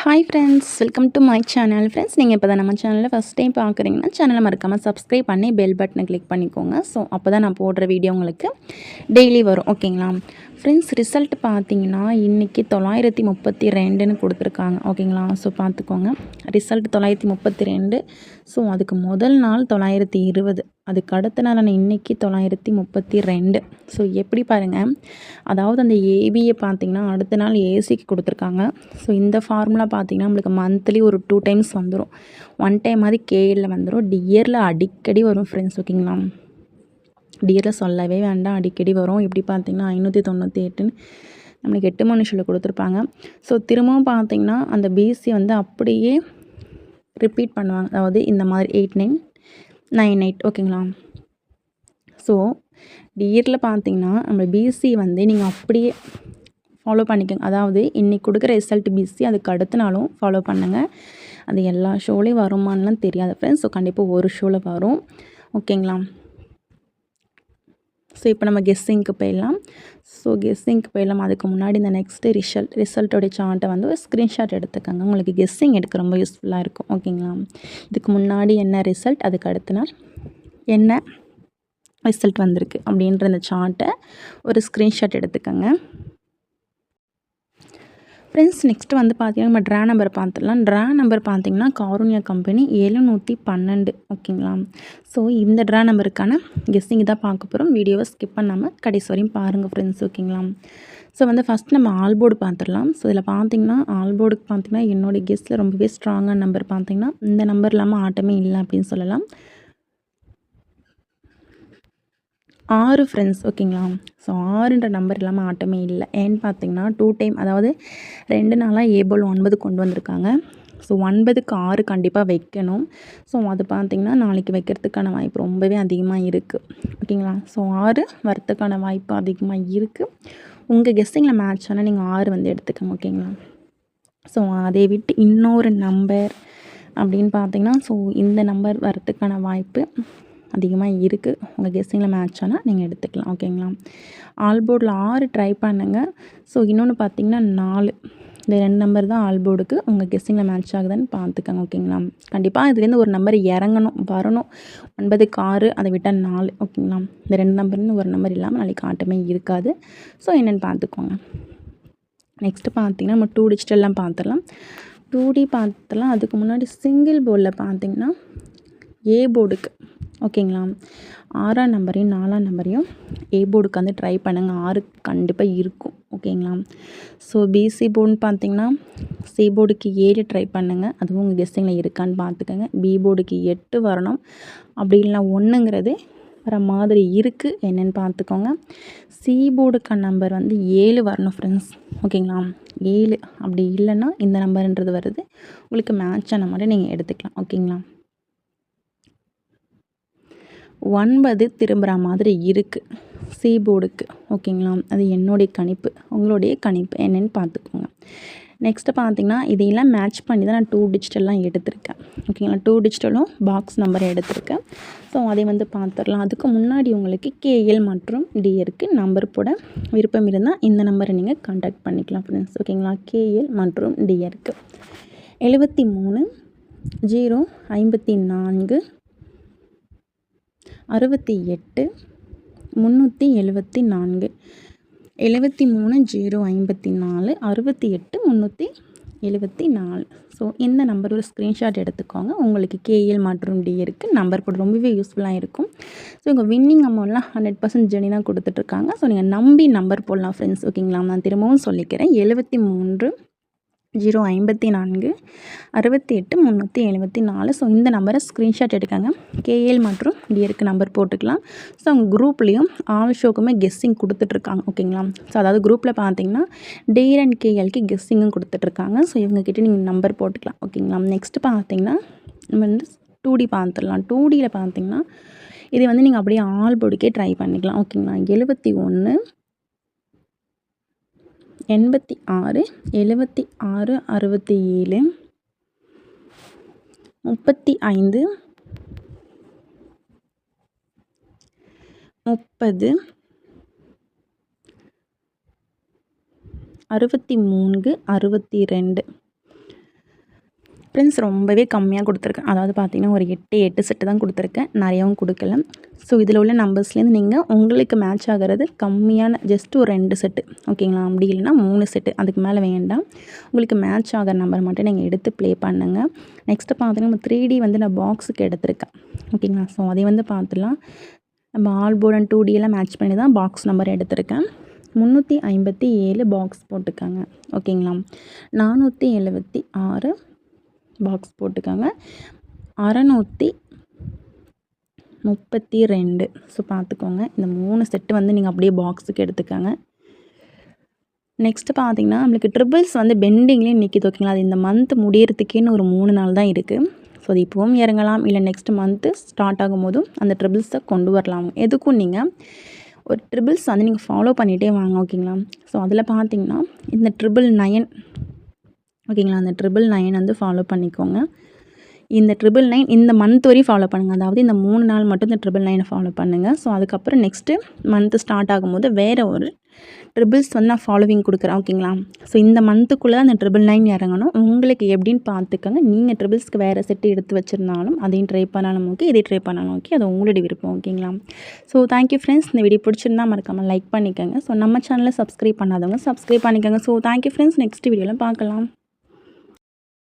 Hi friends, welcome to my channel. Friends, நீங்கள் இப்போ தான் நம்ம சேனலில் ஃபஸ்ட் டைம் பார்க்குறீங்கன்னா சேனலை மறக்காமல் சப்ஸ்கிரைப் பண்ணி பெல் பட்டனை கிளிக் பண்ணிக்கோங்க. ஸோ அப்போ தான் நான் போடுற வீடியோ உங்களுக்கு டெய்லி வரும். ஓகேங்களா ஃப்ரெண்ட்ஸ்? ரிசல்ட் பார்த்தீங்கன்னா இன்றைக்கி 932ன்னு கொடுத்துருக்காங்க. ஓகேங்களா? ஸோ பார்த்துக்கோங்க, ரிசல்ட் 932. ஸோ அதுக்கு முதல் நாள் 920, அதுக்கு அடுத்த நாள் இன்றைக்கி 932. ஸோ எப்படி பாருங்கள், அதாவது அந்த ஏபியை பார்த்திங்கன்னா அடுத்த நாள் ஏசிக்கு கொடுத்துருக்காங்க. ஸோ இந்த ஃபார்முலா பார்த்திங்கன்னா நம்மளுக்கு மந்த்லி ஒரு 2 டைம்ஸ் வந்துடும். 1 டைம் மாதிரி கேஎல்ல வந்துடும். டியரில் அடிக்கடி வரும் ஃப்ரெண்ட்ஸ். ஓகேங்களா? டியரில் சொல்லவே வேண்டாம், அடிக்கடி வரும். எப்படி பார்த்திங்கன்னா 598ன்னு நம்மளுக்கு 8 மனுஷில் கொடுத்துருப்பாங்க. ஸோ திரும்பவும் பார்த்திங்கன்னா அந்த பிசி வந்து அப்படியே ரிப்பீட் பண்ணுவாங்க. அதாவது இந்த மாதிரி 8998. ஓகேங்களா? ஸோ டியரில் பார்த்திங்கன்னா நம்ம பிசி வந்து நீங்கள் அப்படியே ஃபாலோ பண்ணிக்கோங்க. அதாவது இன்றைக்கி கொடுக்குற ரிசல்ட் பிசி அதுக்கு அடுத்த நாளும் ஃபாலோ பண்ணுங்கள். அது எல்லா ஷோலையும் வருமானலாம் தெரியாது ஃப்ரெண்ட்ஸ். ஸோ கண்டிப்பாக ஒரு ஷோவில் வரும். ஓகேங்களா? ஸோ இப்போ நம்ம கெஸ்ஸிங்க்கு போயிடலாம். அதுக்கு முன்னாடி இந்த நெக்ஸ்ட்டு ரிசல்ட்டோடைய சார்ட்டை வந்து ஒரு ஸ்க்ரீன்ஷாட் எடுத்துக்கோங்க. உங்களுக்கு கெஸ்ஸிங் எடுக்க ரொம்ப யூஸ்ஃபுல்லாக இருக்கும். ஓகேங்களா? இதுக்கு முன்னாடி என்ன ரிசல்ட், அதுக்கு அடுத்த நாள் என்ன ரிசல்ட் வந்திருக்கு அப்படின்ற இந்த சார்ட்டை ஒரு ஸ்க்ரீன்ஷாட் எடுத்துக்கோங்க. ஃப்ரெண்ட்ஸ், நெக்ஸ்ட்டு வந்து பார்த்திங்கன்னா நம்ம ட்ரா நம்பர் பார்த்துடலாம். ட்ரா நம்பர் பார்த்திங்கன்னா காருண்யா கம்பெனி 712. ஓகேங்களா? ஸோ இந்த ட்ரா நம்பருக்கான கெஸ்ஸிங் தான் பார்க்க போகிறோம். வீடியோவை ஸ்கிப் பண்ணாமல் கடைசி வரையும் பாருங்கள் ஃப்ரெண்ட்ஸ். ஓகேங்களா? ஸோ வந்து ஃபஸ்ட் நம்ம ஆல்போர்டு பார்த்துடலாம். ஸோ இதில் பார்த்திங்கன்னா ஆல்போர்டுக்கு பார்த்திங்கன்னா என்னோடய கெஸ்ட்டில் ரொம்பவே ஸ்ட்ராங்கான நம்பர் பார்த்திங்கன்னா இந்த நம்பர் இல்லாமல் ஆட்டமே இல்லை அப்படின்னு சொல்லலாம். 6 ஃப்ரெண்ட்ஸ். ஓகேங்களா? ஸோ 6ன்ற நம்பர் இல்லாமல் ஆட்டமே இல்லை. ஏன்னு பார்த்தீங்கன்னா 2 டைம், அதாவது 2 நாளாக ஏபோல் 9 கொண்டு வந்திருக்காங்க. ஸோ 9க்கு 6 கண்டிப்பாக வைக்கணும். ஸோ அது பார்த்திங்கன்னா நாளைக்கு வைக்கிறதுக்கான வாய்ப்பு ரொம்பவே அதிகமாக இருக்குது. ஓகேங்களா? ஸோ 6 வரத்துக்கான வாய்ப்பு அதிகமாக இருக்குது. உங்கள் கெஸ்ஸிங்கில் மேட்ச் ஆனால் நீங்கள் 6 வந்து எடுத்துக்கோங்க. ஓகேங்களா? ஸோ அதை விட்டு இன்னொரு நம்பர் அப்படின்னு பார்த்திங்கன்னா ஸோ இந்த நம்பர் வரத்துக்கான வாய்ப்பு அதிகமாக இருக்குது. உங்கள் கெஸ்ஸிங்கில் மேட்ச் ஆனால் நீங்கள் எடுத்துக்கலாம். ஓகேங்களா? ஆல்போர்டில் 6 ட்ரை பண்ணுங்கள். ஸோ இன்னொன்று பார்த்திங்கன்னா 4, இந்த 2 நம்பர் தான் ஆல்போர்டுக்கு உங்கள் கெஸ்ஸிங்கில் மேட்ச் ஆகுதுன்னு பார்த்துக்கோங்க. ஓகேங்களா? கண்டிப்பாக இதுலேருந்து ஒரு நம்பர் வரணும். 9க்கு 6, அதை விட்டால் 4. ஓகேங்களா? இந்த 2 நம்பர்லேருந்து ஒரு நம்பர் இல்லாமல் நாளைக்கு ஆட்டமே இருக்காது. ஸோ என்னென்னு பார்த்துக்கோங்க. நெக்ஸ்ட்டு பார்த்திங்கன்னா நம்ம 2 டிஜிட்டல்லாம் பார்த்துடலாம். 2D பார்த்துடலாம். அதுக்கு முன்னாடி சிங்கிள் போர்டில் பார்த்திங்கன்னா ஏ போர்டுக்கு, ஓகேங்களா, 6ஆம் நம்பரையும் 4ஆம் நம்பரையும் ஏ போர்டுக்கு வந்து ட்ரை பண்ணுங்கள். 6 கண்டிப்பாக இருக்கும். ஓகேங்களா? ஸோ பிசி போர்டுன்னு பார்த்திங்கன்னா சி போர்டுக்கு 7 ட்ரை பண்ணுங்கள். அதுவும் உங்கள் கெஸ்ஸிங்கில் இருக்கான்னு பார்த்துக்கோங்க. பி போர்டுக்கு 8 வரணும். அப்படி இல்லைனா 1ங்கிறது வர மாதிரி இருக்குது. என்னென்னு பார்த்துக்கோங்க. சி போர்டுக்கான நம்பர் வந்து 7 வரணும் ஃப்ரெண்ட்ஸ். ஓகேங்களா? 7 அப்படி இல்லைன்னா இந்த நம்பர்ன்றது வருது. உங்களுக்கு மேட்ச் ஆன மாதிரி நீங்கள் எடுத்துக்கலாம். ஓகேங்களா? 9 திரும்புகிற மாதிரி இருக்குது சி போர்டுக்கு. ஓகேங்களா? அது என்னுடைய கணிப்பு. உங்களுடைய கணிப்பு என்னென்னு பார்த்துக்கோங்க. நெக்ஸ்ட்டு பார்த்திங்கன்னா இதையெல்லாம் மேட்ச் பண்ணி தான் நான் 2 டிஜிட்டல்லாம் எடுத்திருக்கேன். ஓகேங்களா? 2 டிஜிட்டலும் பாக்ஸ் நம்பரை எடுத்திருக்கேன். ஸோ அதை வந்து பார்த்துடலாம். அதுக்கு முன்னாடி உங்களுக்கு கேஎல் மற்றும் டிஆருக்கு நம்பர் போட விருப்பம் இருந்தால் இந்த நம்பரை நீங்கள் கான்டாக்ட் பண்ணிக்கலாம் ஃப்ரெண்ட்ஸ். ஓகேங்களா? கேஎல் மற்றும் டிஆருக்கு 73 0 54 68 374 73 0 54 68 374. ஸோ இந்த நம்பர் ஒரு ஸ்க்ரீன்ஷாட் எடுத்துக்கோங்க. உங்களுக்கு கேஎல் மற்றும் டிஆருக்கு நம்பர் போட ரொம்பவே யூஸ்ஃபுல்லாக இருக்கும். ஸோ உங்கள் வின்னிங் அமௌண்ட்லாம் 100% ஜெனினாக கொடுத்துட்ருக்காங்க. ஸோ நீங்கள் நம்பி நம்பர் போடலாம் ஃப்ரெண்ட்ஸ். ஓகேங்களா? நான் திரும்பவும் சொல்லிக்கிறேன். 73 0 54 68 374. ஸோ இந்த நம்பரை ஸ்க்ரீன்ஷாட் எடுக்காங்க. கேஎல் மற்றும் டிஆருக்கு நம்பர் போட்டுக்கலாம். ஸோ அவங்க குரூப்லேயும் ஆல் ஷோக்குமே கெஸ்ஸிங் கொடுத்துட்ருக்காங்க. ஓகேங்களா? ஸோ அதாவது குரூப்பில் பார்த்திங்கன்னா டிஆர் அண்ட் கேஎல்க்கு கெஸ்ஸிங்கும் கொடுத்துட்ருக்காங்க. ஸோ இவங்கக்கிட்ட நீங்கள் நம்பர் போட்டுக்கலாம். ஓகேங்களா? நெக்ஸ்ட்டு பார்த்திங்கன்னா நம்ம வந்து 2D பார்த்துடலாம். 2Dயில் பார்த்திங்கன்னா இது வந்து நீங்கள் அப்படியே ஆல் போர்டுக்கே ட்ரை பண்ணிக்கலாம். ஓகேங்களா? 71 86 76 67 35 30 63 62 ஃப்ரெண்ட்ஸ் ரொம்பவே கம்மியாக கொடுத்துருக்கேன். அதாவது பார்த்தீங்கன்னா ஒரு 8 செட்டு தான் கொடுத்துருக்கேன், நிறையாவும் கொடுக்கல. ஸோ இதில் உள்ள நம்பர்ஸ்லேருந்து நீங்கள் உங்களுக்கு மேட்ச் ஆகிறது கம்மியான ஜஸ்ட் ஒரு 2 செட்டு ஓகேங்களா, அப்படி இல்லைனா 3 செட்டு, அதுக்கு மேலே வேண்டாம். உங்களுக்கு மேட்ச் ஆகிற நம்பர் மட்டும் நீங்கள் எடுத்து ப்ளே பண்ணுங்கள். நெக்ஸ்ட்டு பார்த்தீங்கன்னா நம்ம 3D வந்து நான் பாக்ஸுக்கு எடுத்திருக்கேன் ஓகேங்களா. ஸோ அதை வந்து பார்த்துலாம். நம்ம ஆல் போர்ட் அண்ட் 2D எல்லாம் மேட்ச் பண்ணி தான் பாக்ஸ் நம்பர் எடுத்திருக்கேன். 357 பாக்ஸ் போட்டுக்காங்க ஓகேங்களா. 476 பாக்ஸ் போட்டுக்காங்க. 632. ஸோ பார்த்துக்கோங்க, இந்த 3 செட்டு வந்து நீங்கள் அப்படியே பாக்ஸுக்கு எடுத்துக்காங்க. நெக்ஸ்ட்டு பார்த்தீங்கன்னா நம்மளுக்கு ட்ரிபிள்ஸ் வந்து பெண்டிங்லேயே நிற்கிது ஓகேங்களா. அது இந்த மந்த் முடியறதுக்கேன்னு ஒரு 3 நாள் தான் இருக்குது. ஸோ அது இப்போவும் இறங்கலாம், இல்லை நெக்ஸ்ட் மந்த்து ஸ்டார்ட் ஆகும்போதும் அந்த ட்ரிபிள்ஸை கொண்டு வரலாம். எதுக்கும் நீங்கள் ஒரு ட்ரிபிள்ஸ் வந்து நீங்கள் ஃபாலோ பண்ணிகிட்டே வாங்க ஓகேங்களா. ஸோ அதில் பார்த்தீங்கன்னா இந்த 999 ஓகேங்களா, அந்த 999 வந்து ஃபாலோ பண்ணிக்கோங்க. இந்த 999 இந்த மந்த் வரையும் ஃபாலோ பண்ணுங்கள். அதாவது இந்த 3 நாள் மட்டும் இந்த 999 ஃபாலோ பண்ணுங்கள். ஸோ அதுக்கப்புறம் நெக்ஸ்ட்டு மந்த்து ஸ்டார்ட் ஆகும்போது வேறு ஒரு ட்ரிபிள்ஸ் வந்து நான் ஃபாலோவிங் கொடுக்குறேன் ஓகேங்களா. ஸோ இந்த மந்த்துக்குள்ளே தான் அந்த 999 இறங்கணும். உங்களுக்கு எப்படின்னு பார்த்துக்கோங்க. நீங்கள் ட்ரிபிள்ஸ்க்கு வேறு செட்டு எடுத்து வச்சுருந்தாலும் அதையும் ட்ரை பண்ணாலும் ஓகே, இதை ட்ரை பண்ணாலும் ஓகே, அது உங்களுடைய விருப்பம் ஓகேங்களா. So thank you friends. இந்த வீடியோ பிடிச்சிருந்தா மறக்காமல் லைக் பண்ணிக்கோங்க. ஸோ நம்ம சேனலை சப்ஸ்கிரைப் பண்ணாதவங்க சப்ஸ்கிரைப் பண்ணிக்கோங்க. So thank you friends. நெக்ஸ்ட் வீடியோவில் பார்க்கலாம்.